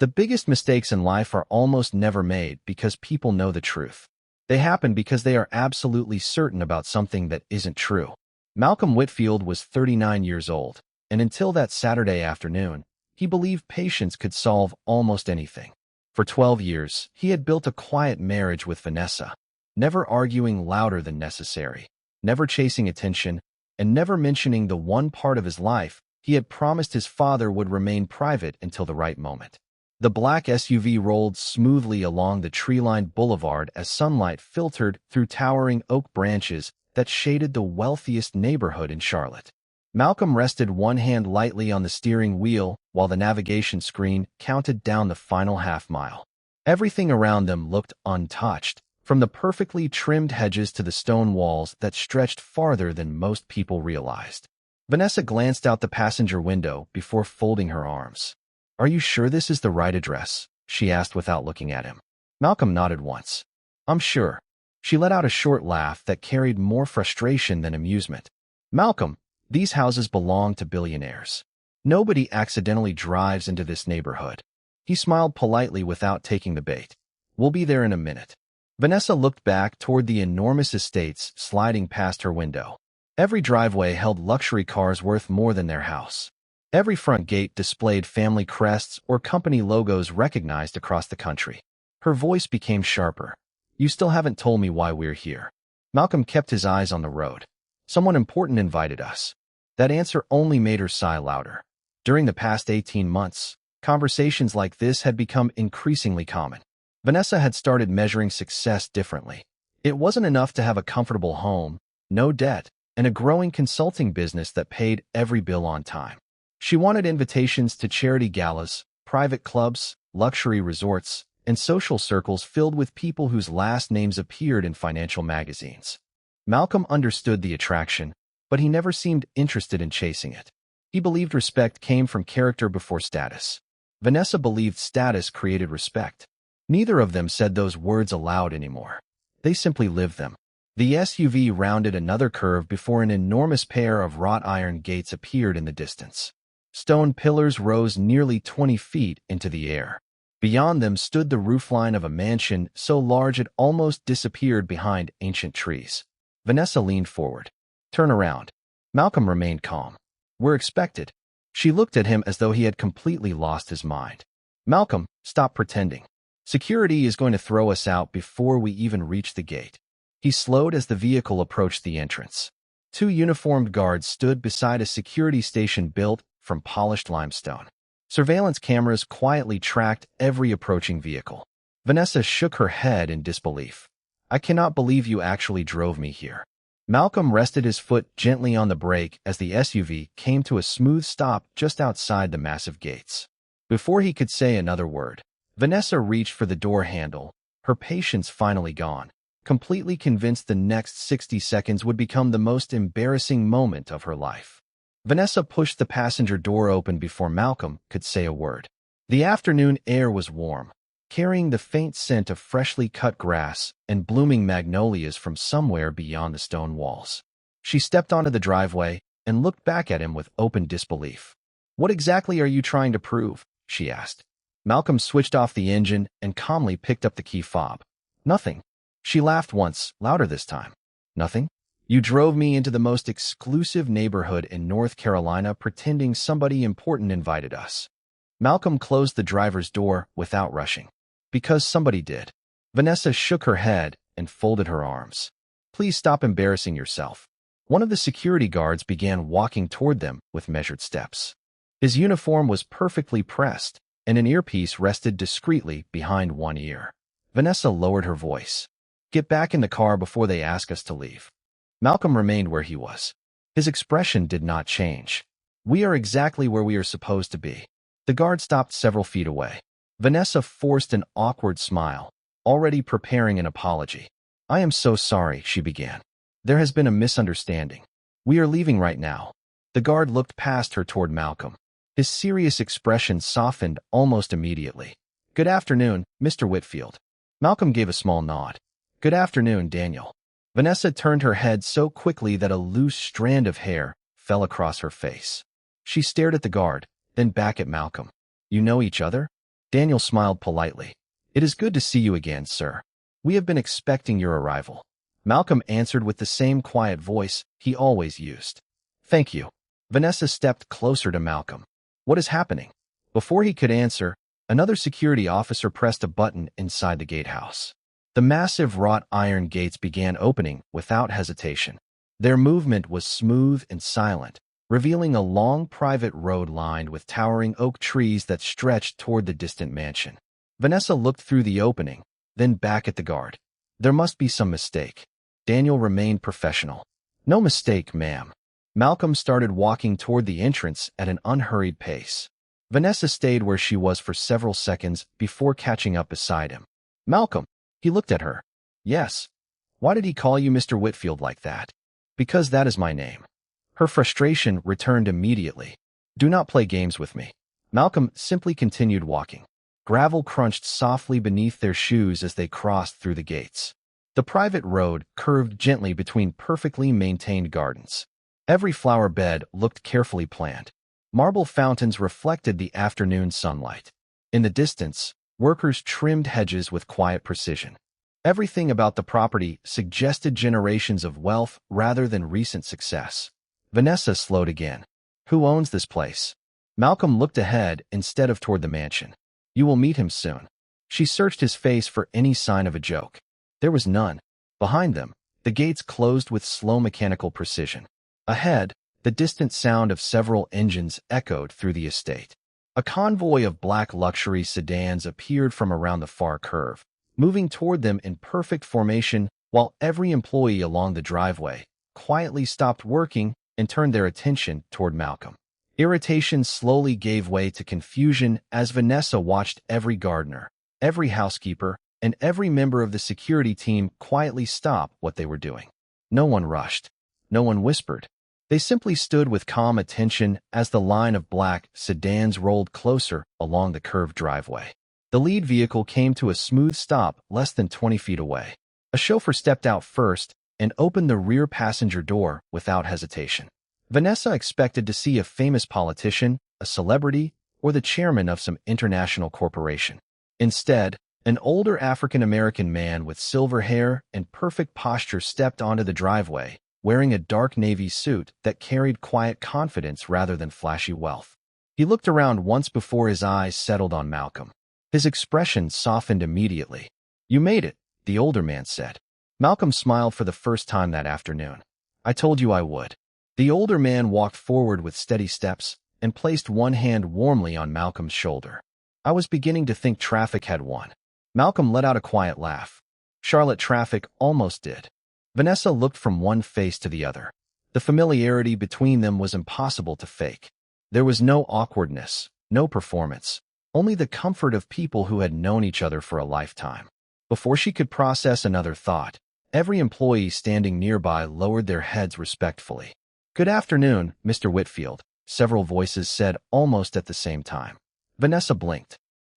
The biggest mistakes in life are almost never made because people know the truth. They happen because they are absolutely certain about something that isn't true. Malcolm Whitfield was 39 years old, and until that Saturday afternoon, he believed patience could solve almost anything. For 12 years, he had built a quiet marriage with Vanessa, never arguing louder than necessary, never chasing attention, and never mentioning the one part of his life he had promised his father would remain private until the right moment. The black SUV rolled smoothly along the tree-lined boulevard as sunlight filtered through towering oak branches that shaded the wealthiest neighborhood in Charlotte. Malcolm rested one hand lightly on the steering wheel while the navigation screen counted down the final half-mile. Everything around them looked untouched, from the perfectly trimmed hedges to the stone walls that stretched farther than most people realized. Vanessa glanced out the passenger window before folding her arms. "Are you sure this is the right address?" she asked without looking at him. Malcolm nodded once. "I'm sure." She let out a short laugh that carried more frustration than amusement. "Malcolm, these houses belong to billionaires. Nobody accidentally drives into this neighborhood." He smiled politely without taking the bait. "We'll be there in a minute." Vanessa looked back toward the enormous estates sliding past her window. Every driveway held luxury cars worth more than their house. Every front gate displayed family crests or company logos recognized across the country. Her voice became sharper. "You still haven't told me why we're here." Malcolm kept his eyes on the road. "Someone important invited us." That answer only made her sigh louder. During the past 18 months, conversations like this had become increasingly common. Vanessa had started measuring success differently. It wasn't enough to have a comfortable home, no debt, and a growing consulting business that paid every bill on time. She wanted invitations to charity galas, private clubs, luxury resorts, and social circles filled with people whose last names appeared in financial magazines. Malcolm understood the attraction, but he never seemed interested in chasing it. He believed respect came from character before status. Vanessa believed status created respect. Neither of them said those words aloud anymore. They simply lived them. The SUV rounded another curve before an enormous pair of wrought iron gates appeared in the distance. Stone pillars rose nearly 20 feet into the air. Beyond them stood the roofline of a mansion so large it almost disappeared behind ancient trees. Vanessa leaned forward. "Turn around." Malcolm remained calm. "We're expected." She looked at him as though he had completely lost his mind. "Malcolm, stop pretending. Security is going to throw us out before we even reach the gate." He slowed as the vehicle approached the entrance. Two uniformed guards stood beside a security station built from polished limestone. Surveillance cameras quietly tracked every approaching vehicle. Vanessa shook her head in disbelief. "I cannot believe you actually drove me here." Malcolm rested his foot gently on the brake as the SUV came to a smooth stop just outside the massive gates. Before he could say another word, Vanessa reached for the door handle, her patience finally gone, completely convinced the next 60 seconds would become the most embarrassing moment of her life. Vanessa pushed the passenger door open before Malcolm could say a word. The afternoon air was warm, carrying the faint scent of freshly cut grass and blooming magnolias from somewhere beyond the stone walls. She stepped onto the driveway and looked back at him with open disbelief. "What exactly are you trying to prove?" she asked. Malcolm switched off the engine and calmly picked up the key fob. "Nothing." She laughed once, louder this time. "Nothing? You drove me into the most exclusive neighborhood in North Carolina pretending somebody important invited us." Malcolm closed the driver's door without rushing. "Because somebody did." Vanessa shook her head and folded her arms. "Please stop embarrassing yourself." One of the security guards began walking toward them with measured steps. His uniform was perfectly pressed, and an earpiece rested discreetly behind one ear. Vanessa lowered her voice. "Get back in the car before they ask us to leave." Malcolm remained where he was. His expression did not change. "We are exactly where we are supposed to be." The guard stopped several feet away. Vanessa forced an awkward smile, already preparing an apology. "I am so sorry," she began. "There has been a misunderstanding. We are leaving right now." The guard looked past her toward Malcolm. His serious expression softened almost immediately. "Good afternoon, Mr. Whitfield." Malcolm gave a small nod. "Good afternoon, Daniel." Vanessa turned her head so quickly that a loose strand of hair fell across her face. She stared at the guard, then back at Malcolm. "You know each other?" Daniel smiled politely. It is good to see you again, sir. We have been expecting your arrival. Malcolm answered with the same quiet voice he always used. Thank you. Vanessa stepped closer to Malcolm. What is happening? Before he could answer, another security officer pressed a button inside the gatehouse. The massive wrought iron gates began opening without hesitation. Their movement was smooth and silent, revealing a long private road lined with towering oak trees that stretched toward the distant mansion. Vanessa looked through the opening, then back at the guard. There must be some mistake. Daniel remained professional. No mistake, ma'am. Malcolm started walking toward the entrance at an unhurried pace. Vanessa stayed where she was for several seconds before catching up beside him. Malcolm. He looked at her. Yes. Why did he call you Mr. Whitfield like that? Because that is my name. Her frustration returned immediately. Do not play games with me. Malcolm simply continued walking. Gravel crunched softly beneath their shoes as they crossed through the gates. The private road curved gently between perfectly maintained gardens. Every flower bed looked carefully planned. Marble fountains reflected the afternoon sunlight. In the distance, workers trimmed hedges with quiet precision. Everything about the property suggested generations of wealth rather than recent success. Vanessa slowed again. Who owns this place? Malcolm looked ahead instead of toward the mansion. You will meet him soon. She searched his face for any sign of a joke. There was none. Behind them, the gates closed with slow mechanical precision. Ahead, the distant sound of several engines echoed through the estate. A convoy of black luxury sedans appeared from around the far curve, moving toward them in perfect formation while every employee along the driveway quietly stopped working and turned their attention toward Malcolm. Irritation slowly gave way to confusion as Vanessa watched every gardener, every housekeeper, and every member of the security team quietly stop what they were doing. No one rushed. No one whispered. They simply stood with calm attention as the line of black sedans rolled closer along the curved driveway. The lead vehicle came to a smooth stop less than 20 feet away. A chauffeur stepped out first and opened the rear passenger door without hesitation. Vanessa expected to see a famous politician, a celebrity, or the chairman of some international corporation. Instead, an older African-American man with silver hair and perfect posture stepped onto the driveway, wearing a dark navy suit that carried quiet confidence rather than flashy wealth. He looked around once before his eyes settled on Malcolm. His expression softened immediately. You made it, the older man said. Malcolm smiled for the first time that afternoon. I told you I would. The older man walked forward with steady steps and placed one hand warmly on Malcolm's shoulder. I was beginning to think traffic had won. Malcolm let out a quiet laugh. Charlotte traffic almost did. Vanessa looked from one face to the other. The familiarity between them was impossible to fake. There was no awkwardness, no performance, only the comfort of people who had known each other for a lifetime. Before she could process another thought, every employee standing nearby lowered their heads respectfully. Good afternoon, Mr. Whitfield, several voices said almost at the same time. Vanessa blinked.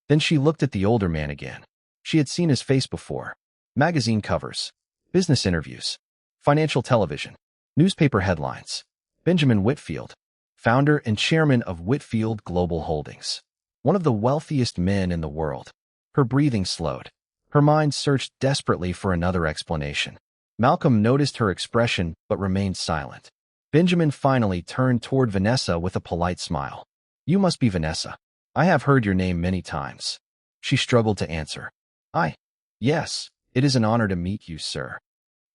Then she looked at the older man again. She had seen his face before. Magazine covers, business interviews, financial television, newspaper headlines. Benjamin Whitfield, founder and chairman of Whitfield Global Holdings, one of the wealthiest men in the world. Her breathing slowed. Her mind searched desperately for another explanation. Malcolm noticed her expression but remained silent. Benjamin finally turned toward Vanessa with a polite smile. You must be Vanessa. I have heard your name many times. She struggled to answer. Yes, it is an honor to meet you, sir.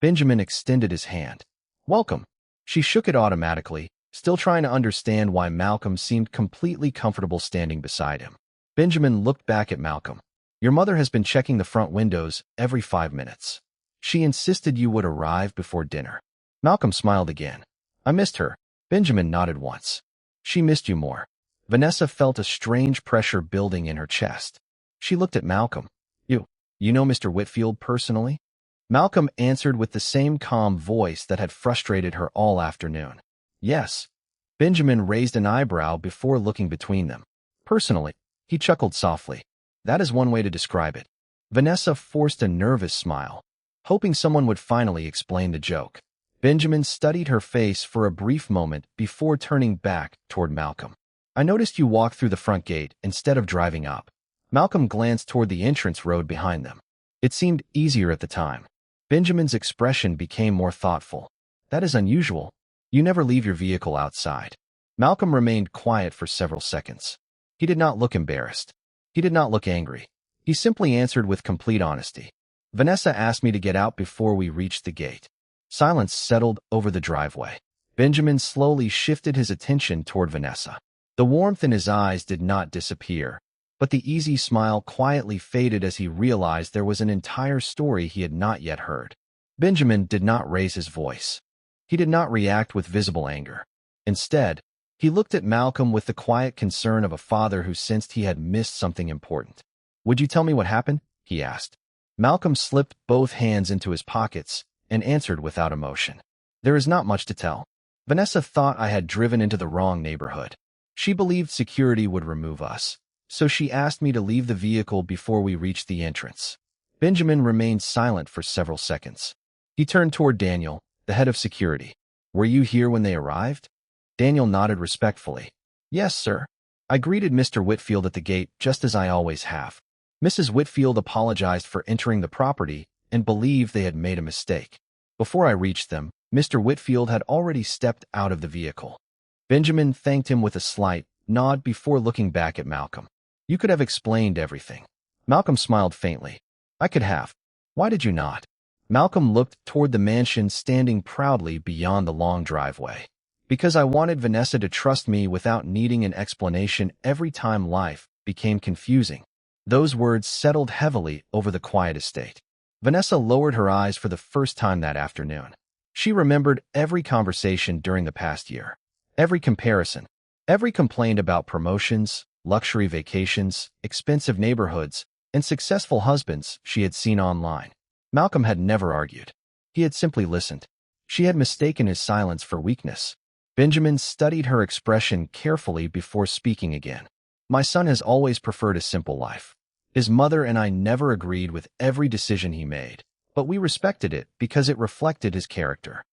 Benjamin extended his hand. Welcome. She shook it automatically, still trying to understand why Malcolm seemed completely comfortable standing beside him. Benjamin looked back at Malcolm. Your mother has been checking the front windows every 5 minutes. She insisted you would arrive before dinner. Malcolm smiled again. I missed her. Benjamin nodded once. She missed you more. Vanessa felt a strange pressure building in her chest. She looked at Malcolm. You know Mr. Whitfield personally? Malcolm answered with the same calm voice that had frustrated her all afternoon. Yes. Benjamin raised an eyebrow before looking between them. Personally, he chuckled softly. That is one way to describe it. Vanessa forced a nervous smile, hoping someone would finally explain the joke. Benjamin studied her face for a brief moment before turning back toward Malcolm. I noticed you walked through the front gate instead of driving up. Malcolm glanced toward the entrance road behind them. It seemed easier at the time. Benjamin's expression became more thoughtful. That is unusual. You never leave your vehicle outside. Malcolm remained quiet for several seconds. He did not look embarrassed. He did not look angry. He simply answered with complete honesty. Vanessa asked me to get out before we reached the gate. Silence settled over the driveway. Benjamin slowly shifted his attention toward Vanessa. The warmth in his eyes did not disappear, but the easy smile quietly faded as he realized there was an entire story he had not yet heard. Benjamin did not raise his voice. He did not react with visible anger. Instead, he looked at Malcolm with the quiet concern of a father who sensed he had missed something important. "Would you tell me what happened?" he asked. Malcolm slipped both hands into his pockets and answered without emotion. "There is not much to tell. Vanessa thought I had driven into the wrong neighborhood. She believed security would remove us, so she asked me to leave the vehicle before we reached the entrance." Benjamin remained silent for several seconds. He turned toward Daniel, the head of security. "Were you here when they arrived?" Daniel nodded respectfully. "Yes, sir. I greeted Mr. Whitfield at the gate just as I always have. Mrs. Whitfield apologized for entering the property and believed they had made a mistake. Before I reached them, Mr. Whitfield had already stepped out of the vehicle." Benjamin thanked him with a slight nod before looking back at Malcolm. "You could have explained everything." Malcolm smiled faintly. "I could have. Why did you not?" Malcolm looked toward the mansion standing proudly beyond the long driveway. "Because I wanted Vanessa to trust me without needing an explanation every time life became confusing." Those words settled heavily over the quiet estate. Vanessa lowered her eyes for the first time that afternoon. She remembered every conversation during the past year, every comparison, every complaint about promotions, luxury vacations, expensive neighborhoods, and successful husbands she had seen online. Malcolm had never argued. He had simply listened. She had mistaken his silence for weakness. Benjamin studied her expression carefully before speaking again. "My son has always preferred a simple life. His mother and I never agreed with every decision he made, but we respected it because it reflected his character."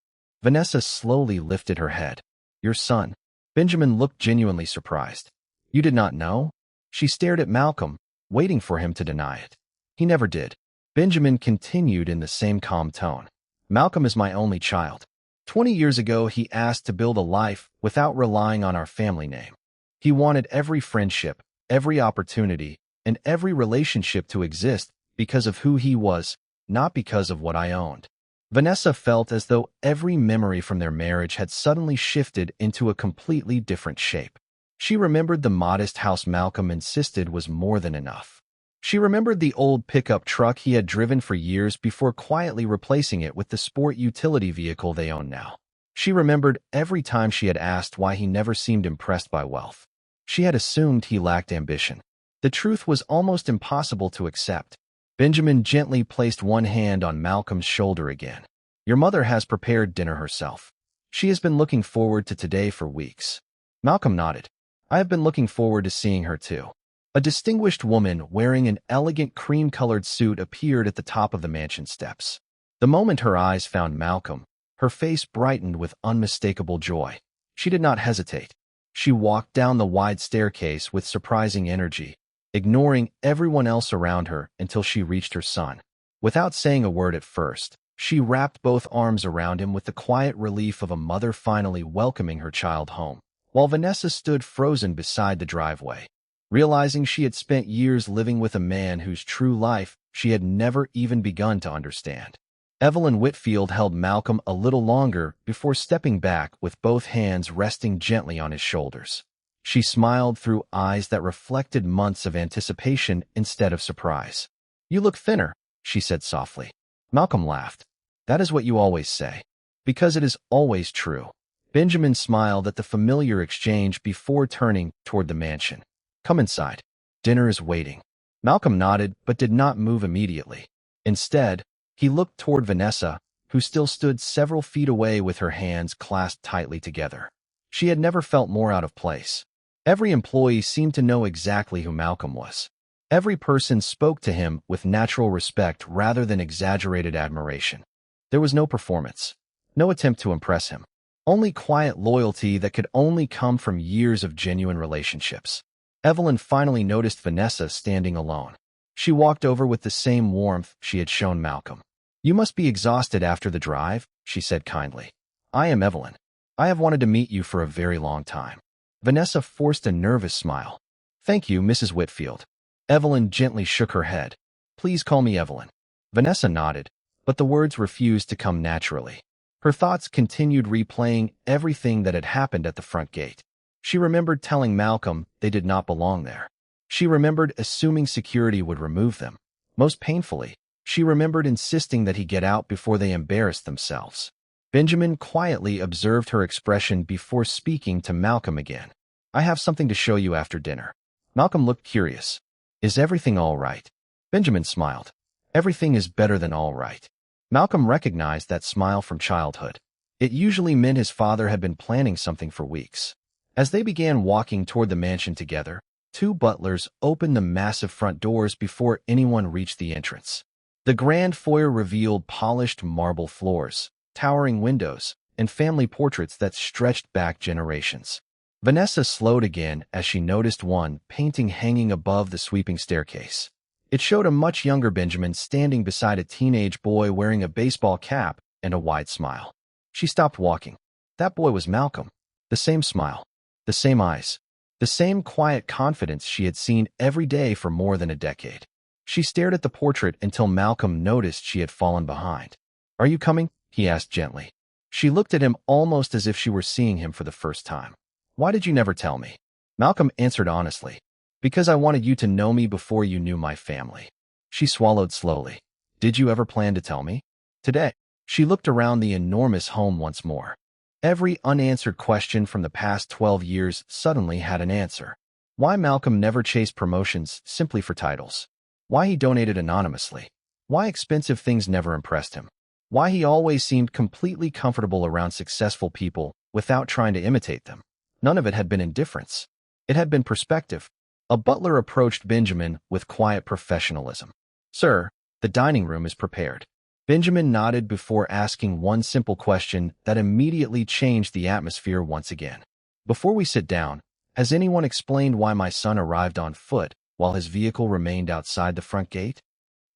Vanessa slowly lifted her head. "Your son?" Benjamin looked genuinely surprised. "You did not know?" She stared at Malcolm, waiting for him to deny it. He never did. Benjamin continued in the same calm tone. "Malcolm is my only child. 20 years ago, he asked to build a life without relying on our family name. He wanted every friendship, every opportunity, and every relationship to exist because of who he was, not because of what I owned." Vanessa felt as though every memory from their marriage had suddenly shifted into a completely different shape. She remembered the modest house Malcolm insisted was more than enough. She remembered the old pickup truck he had driven for years before quietly replacing it with the sport utility vehicle they own now. She remembered every time she had asked why he never seemed impressed by wealth. She had assumed he lacked ambition. The truth was almost impossible to accept. Benjamin gently placed one hand on Malcolm's shoulder again. "Your mother has prepared dinner herself. She has been looking forward to today for weeks." Malcolm nodded. "I have been looking forward to seeing her too." A distinguished woman wearing an elegant cream-colored suit appeared at the top of the mansion steps. The moment her eyes found Malcolm, her face brightened with unmistakable joy. She did not hesitate. She walked down the wide staircase with surprising energy, ignoring everyone else around her until she reached her son. Without saying a word at first, she wrapped both arms around him with the quiet relief of a mother finally welcoming her child home, while Vanessa stood frozen beside the driveway, realizing she had spent years living with a man whose true life she had never even begun to understand. Evelyn Whitfield held Malcolm a little longer before stepping back with both hands resting gently on his shoulders. She smiled through eyes that reflected months of anticipation instead of surprise. "You look thinner," she said softly. Malcolm laughed. "That is what you always say." "Because it is always true." Benjamin smiled at the familiar exchange before turning toward the mansion. "Come inside. Dinner is waiting." Malcolm nodded but did not move immediately. Instead, he looked toward Vanessa, who still stood several feet away with her hands clasped tightly together. She had never felt more out of place. Every employee seemed to know exactly who Malcolm was. Every person spoke to him with natural respect rather than exaggerated admiration. There was no performance, no attempt to impress him, only quiet loyalty that could only come from years of genuine relationships. Evelyn finally noticed Vanessa standing alone. She walked over with the same warmth she had shown Malcolm. "You must be exhausted after the drive," she said kindly. "I am Evelyn. I have wanted to meet you for a very long time." Vanessa forced a nervous smile. "Thank you, Mrs. Whitfield." Evelyn gently shook her head. "Please call me Evelyn." Vanessa nodded, but the words refused to come naturally. Her thoughts continued replaying everything that had happened at the front gate. She remembered telling Malcolm they did not belong there. She remembered assuming security would remove them. Most painfully, she remembered insisting that he get out before they embarrassed themselves. Benjamin quietly observed her expression before speaking to Malcolm again. "I have something to show you after dinner." Malcolm looked curious. "Is everything all right?" Benjamin smiled. "Everything is better than all right." Malcolm recognized that smile from childhood. It usually meant his father had been planning something for weeks. As they began walking toward the mansion together, two butlers opened the massive front doors before anyone reached the entrance. The grand foyer revealed polished marble floors, towering windows, and family portraits that stretched back generations. Vanessa slowed again as she noticed one painting hanging above the sweeping staircase. It showed a much younger Benjamin standing beside a teenage boy wearing a baseball cap and a wide smile. She stopped walking. That boy was Malcolm. The same smile, the same eyes, the same quiet confidence she had seen every day for more than a decade. She stared at the portrait until Malcolm noticed she had fallen behind. "Are you coming?" he asked gently. She looked at him almost as if she were seeing him for the first time. "Why did you never tell me?" Malcolm answered honestly. "Because I wanted you to know me before you knew my family." She swallowed slowly. "Did you ever plan to tell me?" "Today." She looked around the enormous home once more. Every unanswered question from the past 12 years suddenly had an answer. Why Malcolm never chased promotions simply for titles. Why he donated anonymously. Why expensive things never impressed him. Why he always seemed completely comfortable around successful people without trying to imitate them. None of it had been indifference. It had been perspective. A butler approached Benjamin with quiet professionalism. "Sir, the dining room is prepared." Benjamin nodded before asking one simple question that immediately changed the atmosphere once again. "Before we sit down, has anyone explained why my son arrived on foot while his vehicle remained outside the front gate?"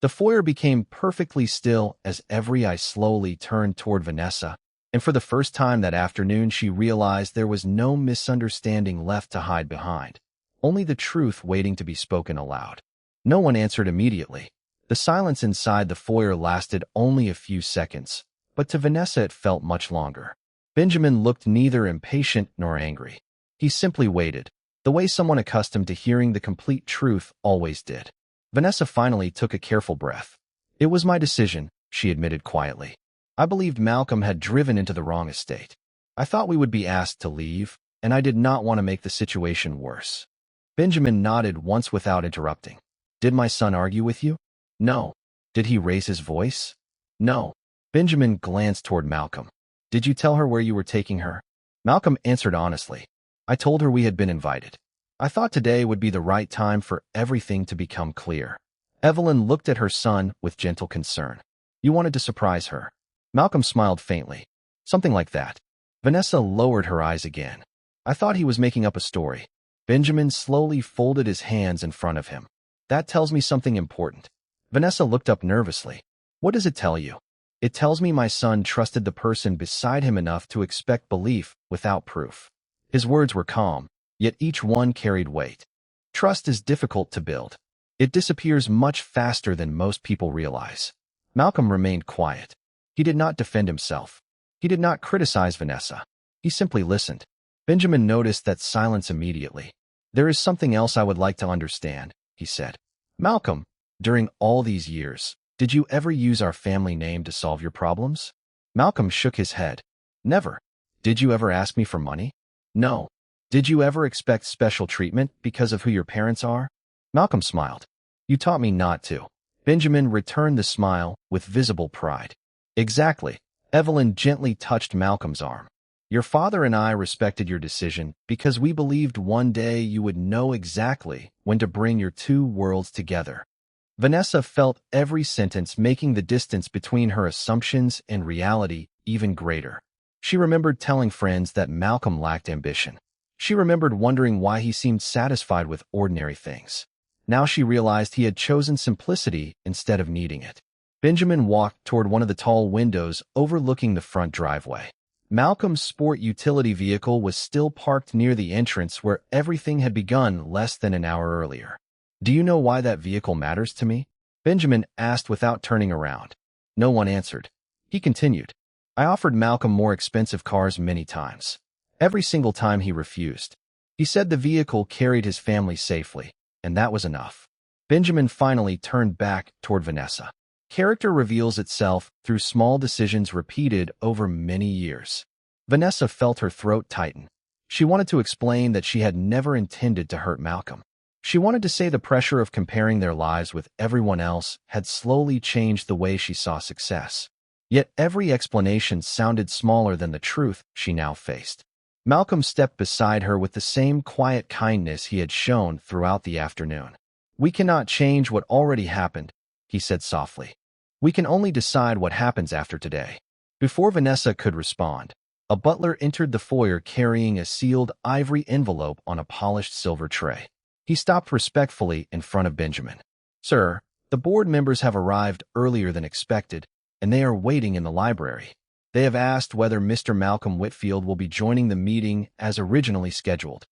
The foyer became perfectly still as every eye slowly turned toward Vanessa, and for the first time that afternoon she realized there was no misunderstanding left to hide behind, only the truth waiting to be spoken aloud. No one answered immediately. The silence inside the foyer lasted only a few seconds, but to Vanessa it felt much longer. Benjamin looked neither impatient nor angry. He simply waited, the way someone accustomed to hearing the complete truth always did. Vanessa finally took a careful breath. "It was my decision," she admitted quietly. "I believed Malcolm had driven into the wrong estate. I thought we would be asked to leave, and I did not want to make the situation worse." Benjamin nodded once without interrupting. "Did my son argue with you?" "No." "Did he raise his voice?" "No." Benjamin glanced toward Malcolm. "Did you tell her where you were taking her?" Malcolm answered honestly. "I told her we had been invited. I thought today would be the right time for everything to become clear." Evelyn looked at her son with gentle concern. "You wanted to surprise her." Malcolm smiled faintly. "Something like that." Vanessa lowered her eyes again. "I thought he was making up a story." Benjamin slowly folded his hands in front of him. "That tells me something important." Vanessa looked up nervously. "What does it tell you?" "It tells me my son trusted the person beside him enough to expect belief without proof." His words were calm, yet each one carried weight. Trust is difficult to build. It disappears much faster than most people realize. Malcolm remained quiet. He did not defend himself. He did not criticize Vanessa. He simply listened. Benjamin noticed that silence immediately. "There is something else I would like to understand," he said. "Malcolm, during all these years, did you ever use our family name to solve your problems?" Malcolm shook his head. "Never." "Did you ever ask me for money?" "No." "Did you ever expect special treatment because of who your parents are?" Malcolm smiled. "You taught me not to." Benjamin returned the smile with visible pride. "Exactly." Evelyn gently touched Malcolm's arm. "Your father and I respected your decision because we believed one day you would know exactly when to bring your two worlds together." Vanessa felt every sentence making the distance between her assumptions and reality even greater. She remembered telling friends that Malcolm lacked ambition. She remembered wondering why he seemed satisfied with ordinary things. Now she realized he had chosen simplicity instead of needing it. Benjamin walked toward one of the tall windows overlooking the front driveway. Malcolm's sport utility vehicle was still parked near the entrance where everything had begun less than an hour earlier. "Do you know why that vehicle matters to me?" Benjamin asked without turning around. No one answered. He continued, "I offered Malcolm more expensive cars many times. Every single time he refused. He said the vehicle carried his family safely, and that was enough." Benjamin finally turned back toward Vanessa. Character reveals itself through small decisions repeated over many years. Vanessa felt her throat tighten. She wanted to explain that she had never intended to hurt Malcolm. She wanted to say the pressure of comparing their lives with everyone else had slowly changed the way she saw success. Yet every explanation sounded smaller than the truth she now faced. Malcolm stepped beside her with the same quiet kindness he had shown throughout the afternoon. "We cannot change what already happened," he said softly. "We can only decide what happens after today." Before Vanessa could respond, a butler entered the foyer carrying a sealed ivory envelope on a polished silver tray. He stopped respectfully in front of Benjamin. "Sir, the board members have arrived earlier than expected, and they are waiting in the library. They have asked whether Mr. Malcolm Whitfield will be joining the meeting as originally scheduled."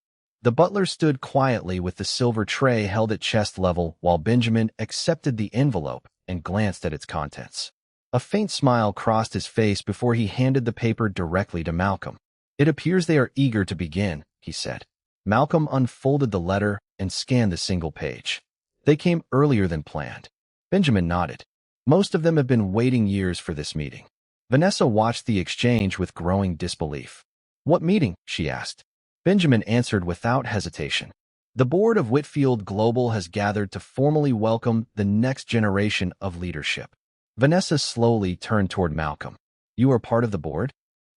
The butler stood quietly with the silver tray held at chest level while Benjamin accepted the envelope and glanced at its contents. A faint smile crossed his face before he handed the paper directly to Malcolm. "It appears they are eager to begin," he said. Malcolm unfolded the letter and scanned the single page. "They came earlier than planned." Benjamin nodded. "Most of them have been waiting years for this meeting." Vanessa watched the exchange with growing disbelief. "What meeting?" she asked. Benjamin answered without hesitation. "The board of Whitfield Global has gathered to formally welcome the next generation of leadership." Vanessa slowly turned toward Malcolm. "You are part of the board?"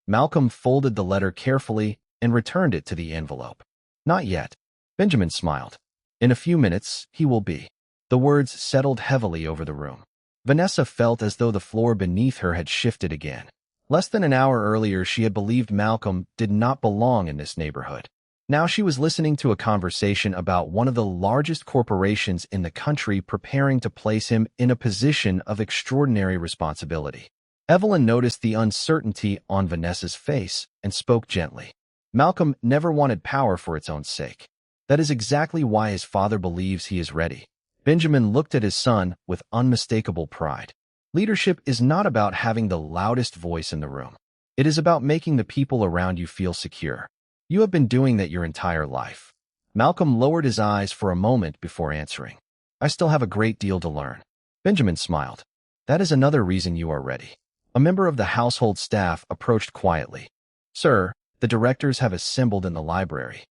Malcolm folded the letter carefully and returned it to the envelope. "Not yet." Benjamin smiled. "In a few minutes, he will be." The words settled heavily over the room. Vanessa felt as though the floor beneath her had shifted again. Less than an hour earlier, she had believed Malcolm did not belong in this neighborhood. Now she was listening to a conversation about one of the largest corporations in the country preparing to place him in a position of extraordinary responsibility. Evelyn noticed the uncertainty on Vanessa's face and spoke gently. "Malcolm never wanted power for its own sake. That is exactly why his father believes he is ready." Benjamin looked at his son with unmistakable pride. "Leadership is not about having the loudest voice in the room. It is about making the people around you feel secure. You have been doing that your entire life." Malcolm lowered his eyes for a moment before answering. "I still have a great deal to learn." Benjamin smiled. "That is another reason you are ready." A member of the household staff approached quietly. "Sir, the directors have assembled in the library."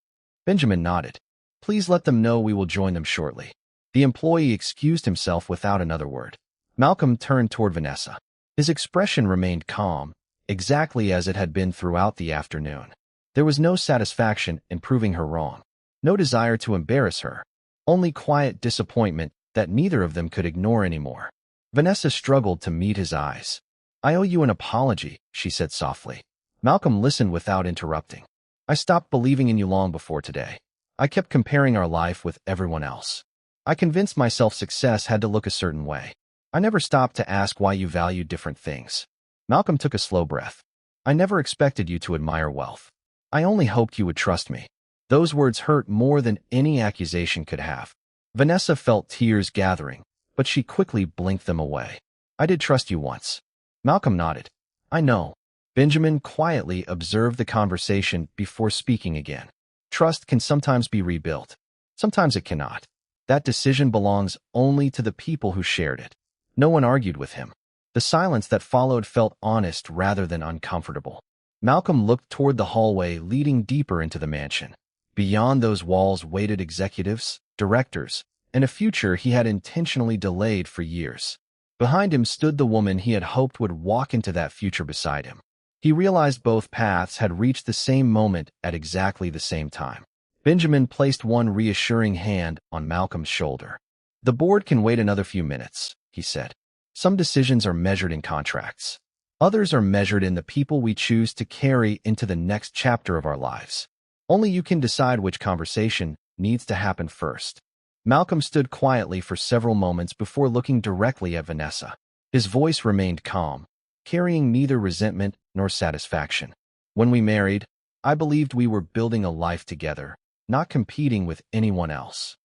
Benjamin nodded. "Please let them know we will join them shortly." The employee excused himself without another word. Malcolm turned toward Vanessa. His expression remained calm, exactly as it had been throughout the afternoon. There was no satisfaction in proving her wrong, no desire to embarrass her, only quiet disappointment that neither of them could ignore anymore. Vanessa struggled to meet his eyes. "I owe you an apology," she said softly. Malcolm listened without interrupting. "I stopped believing in you long before today. I kept comparing our life with everyone else. I convinced myself success had to look a certain way. I never stopped to ask why you valued different things." Malcolm took a slow breath. "I never expected you to admire wealth. I only hoped you would trust me." Those words hurt more than any accusation could have. Vanessa felt tears gathering, but she quickly blinked them away. "I did trust you once." Malcolm nodded. "I know." Benjamin quietly observed the conversation before speaking again. "Trust can sometimes be rebuilt. Sometimes it cannot. That decision belongs only to the people who shared it." No one argued with him. The silence that followed felt honest rather than uncomfortable. Malcolm looked toward the hallway leading deeper into the mansion. Beyond those walls waited executives, directors, and a future he had intentionally delayed for years. Behind him stood the woman he had hoped would walk into that future beside him. He realized both paths had reached the same moment at exactly the same time. Benjamin placed one reassuring hand on Malcolm's shoulder. "The board can wait another few minutes," he said. "Some decisions are measured in contracts. Others are measured in the people we choose to carry into the next chapter of our lives. Only you can decide which conversation needs to happen first. Malcolm stood quietly for several moments before looking directly at Vanessa. His voice remained calm, carrying neither resentment nor satisfaction. When we married, I believed we were building a life together, not competing with anyone else.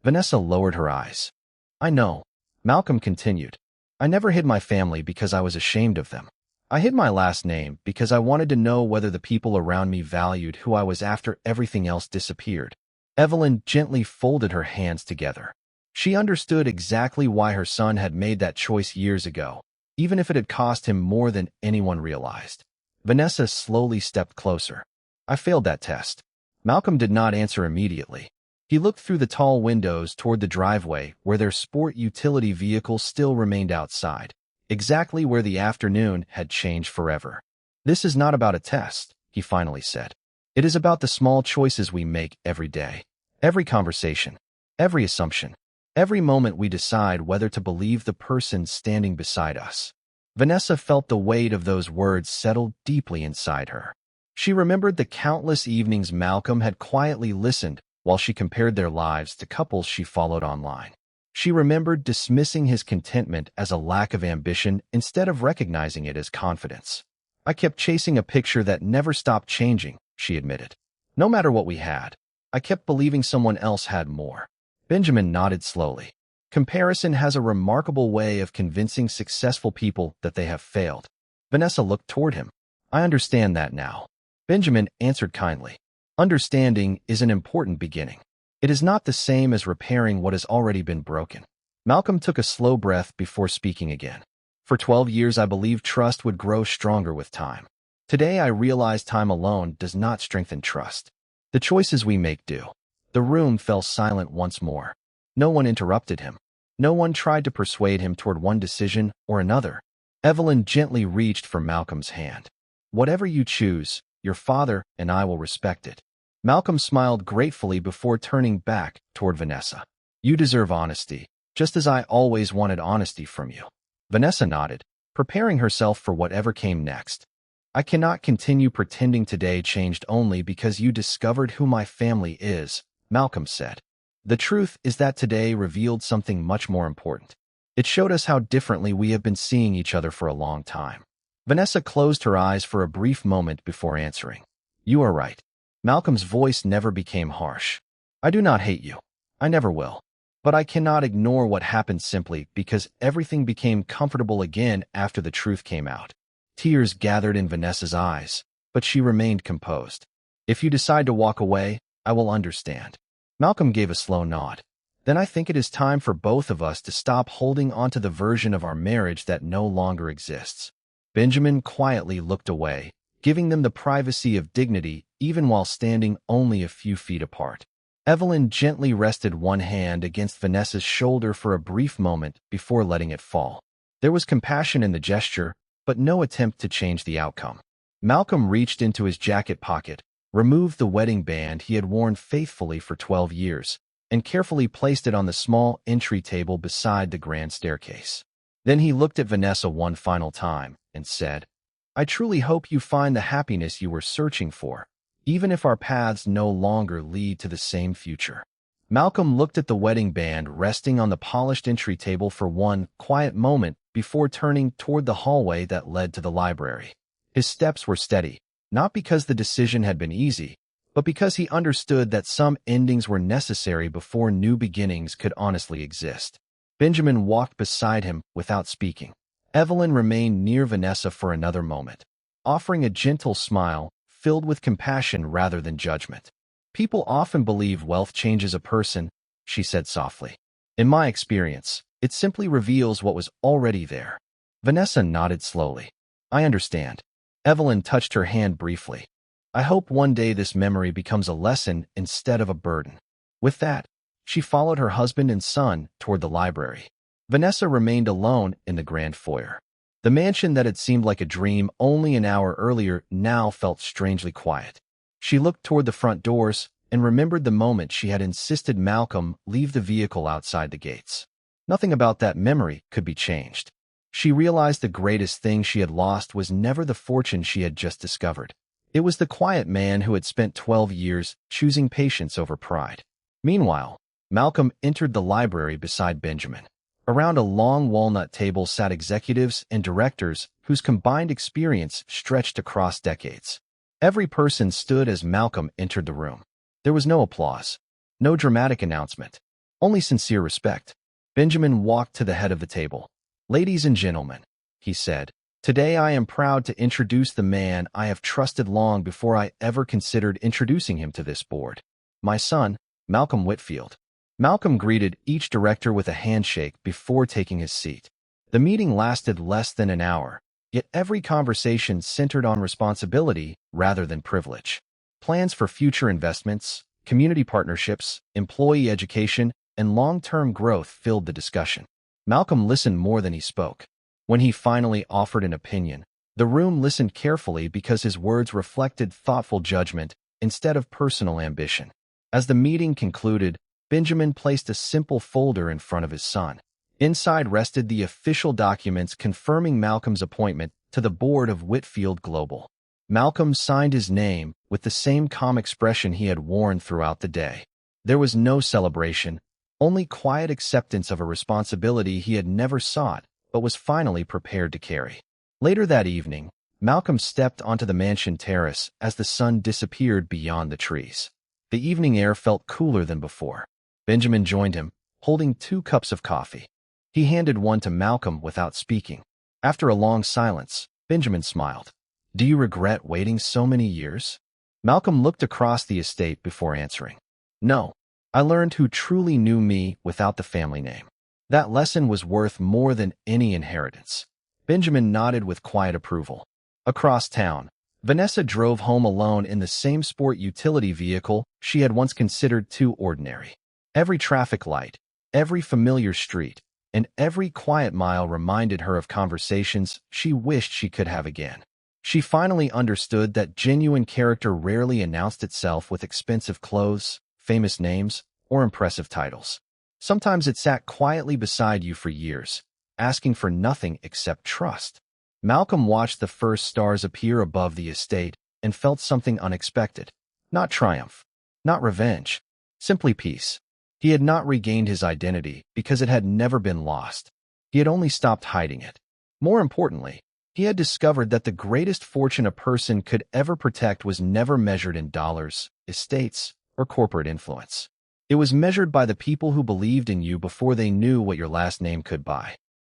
Vanessa lowered her eyes. I know, Malcolm continued. I never hid my family because I was ashamed of them. I hid my last name because I wanted to know whether the people around me valued who I was after everything else disappeared. Evelyn gently folded her hands together. She understood exactly why her son had made that choice years ago, even if it had cost him more than anyone realized. Vanessa slowly stepped closer. I failed that test. Malcolm did not answer immediately. He looked through the tall windows toward the driveway where their sport utility vehicle still remained outside, exactly where the afternoon had changed forever. This is not about a test, he finally said. It is about the small choices we make every day. Every conversation, every assumption, every moment we decide whether to believe the person standing beside us. Vanessa felt the weight of those words settle deeply inside her. She remembered the countless evenings Malcolm had quietly listened while she compared their lives to couples she followed online. She remembered dismissing his contentment as a lack of ambition instead of recognizing it as confidence. I kept chasing a picture that never stopped changing, she admitted. No matter what we had, I kept believing someone else had more. Benjamin nodded slowly. Comparison has a remarkable way of convincing successful people that they have failed. Vanessa looked toward him. I understand that now. Benjamin answered kindly. Understanding is an important beginning. It is not the same as repairing what has already been broken. Malcolm took a slow breath before speaking again. For 12 years I believed trust would grow stronger with time. Today I realize time alone does not strengthen trust. The choices we make do. The room fell silent once more. No one interrupted him. No one tried to persuade him toward one decision or another. Evelyn gently reached for Malcolm's hand. Whatever you choose, your father and I will respect it. Malcolm smiled gratefully before turning back toward Vanessa. You deserve honesty, just as I always wanted honesty from you. Vanessa nodded, preparing herself for whatever came next. I cannot continue pretending today changed only because you discovered who my family is, Malcolm said. The truth is that today revealed something much more important. It showed us how differently we have been seeing each other for a long time. Vanessa closed her eyes for a brief moment before answering. You are right. Malcolm's voice never became harsh. I do not hate you. I never will. But I cannot ignore what happened simply because everything became comfortable again after the truth came out. Tears gathered in Vanessa's eyes, but she remained composed. If you decide to walk away, I will understand. Malcolm gave a slow nod. Then I think it is time for both of us to stop holding onto the version of our marriage that no longer exists. Benjamin quietly looked away, giving them the privacy of dignity even while standing only a few feet apart. Evelyn gently rested one hand against Vanessa's shoulder for a brief moment before letting it fall. There was compassion in the gesture, but no attempt to change the outcome. Malcolm reached into his jacket pocket, removed the wedding band he had worn faithfully for 12 years, and carefully placed it on the small entry table beside the grand staircase. Then he looked at Vanessa one final time and said, I truly hope you find the happiness you were searching for, even if our paths no longer lead to the same future. Malcolm looked at the wedding band resting on the polished entry table for one quiet moment before turning toward the hallway that led to the library. His steps were steady, not because the decision had been easy, but because he understood that some endings were necessary before new beginnings could honestly exist. Benjamin walked beside him without speaking. Evelyn remained near Vanessa for another moment, offering a gentle smile filled with compassion rather than judgment. People often believe wealth changes a person, she said softly. In my experience, it simply reveals what was already there. Vanessa nodded slowly. I understand. Evelyn touched her hand briefly. I hope one day this memory becomes a lesson instead of a burden. With that, she followed her husband and son toward the library. Vanessa remained alone in the grand foyer. The mansion that had seemed like a dream only an hour earlier now felt strangely quiet. She looked toward the front doors and remembered the moment she had insisted Malcolm leave the vehicle outside the gates. Nothing about that memory could be changed. She realized the greatest thing she had lost was never the fortune she had just discovered. It was the quiet man who had spent 12 years choosing patience over pride. Meanwhile, Malcolm entered the library beside Benjamin. Around a long walnut table sat executives and directors whose combined experience stretched across decades. Every person stood as Malcolm entered the room. There was no applause, no dramatic announcement, only sincere respect. Benjamin walked to the head of the table. "Ladies and gentlemen," he said, "today I am proud to introduce the man I have trusted long before I ever considered introducing him to this board. My son, Malcolm Whitfield." Malcolm greeted each director with a handshake before taking his seat. The meeting lasted less than an hour, yet every conversation centered on responsibility rather than privilege. Plans for future investments, community partnerships, employee education, and long-term growth filled the discussion. Malcolm listened more than he spoke. When he finally offered an opinion, the room listened carefully because his words reflected thoughtful judgment instead of personal ambition. As the meeting concluded, Benjamin placed a simple folder in front of his son. Inside rested the official documents confirming Malcolm's appointment to the board of Whitfield Global. Malcolm signed his name with the same calm expression he had worn throughout the day. There was no celebration, only quiet acceptance of a responsibility he had never sought but was finally prepared to carry. Later that evening, Malcolm stepped onto the mansion terrace as the sun disappeared beyond the trees. The evening air felt cooler than before. Benjamin joined him, holding 2 cups of coffee. He handed one to Malcolm without speaking. After a long silence, Benjamin smiled. "Do you regret waiting so many years?" Malcolm looked across the estate before answering. "No. I learned who truly knew me without the family name. That lesson was worth more than any inheritance." Benjamin nodded with quiet approval. Across town, Vanessa drove home alone in the same sport utility vehicle she had once considered too ordinary. Every traffic light, every familiar street, and every quiet mile reminded her of conversations she wished she could have again. She finally understood that genuine character rarely announced itself with expensive clothes, famous names, or impressive titles. Sometimes it sat quietly beside you for years, asking for nothing except trust. Malcolm watched the first stars appear above the estate and felt something unexpected. Not triumph, not revenge, simply peace. He had not regained his identity because it had never been lost. He had only stopped hiding it. More importantly, he had discovered that the greatest fortune a person could ever protect was never measured in dollars, estates, or corporate influence. It was measured by the people who believed in you before they knew what your last name could buy.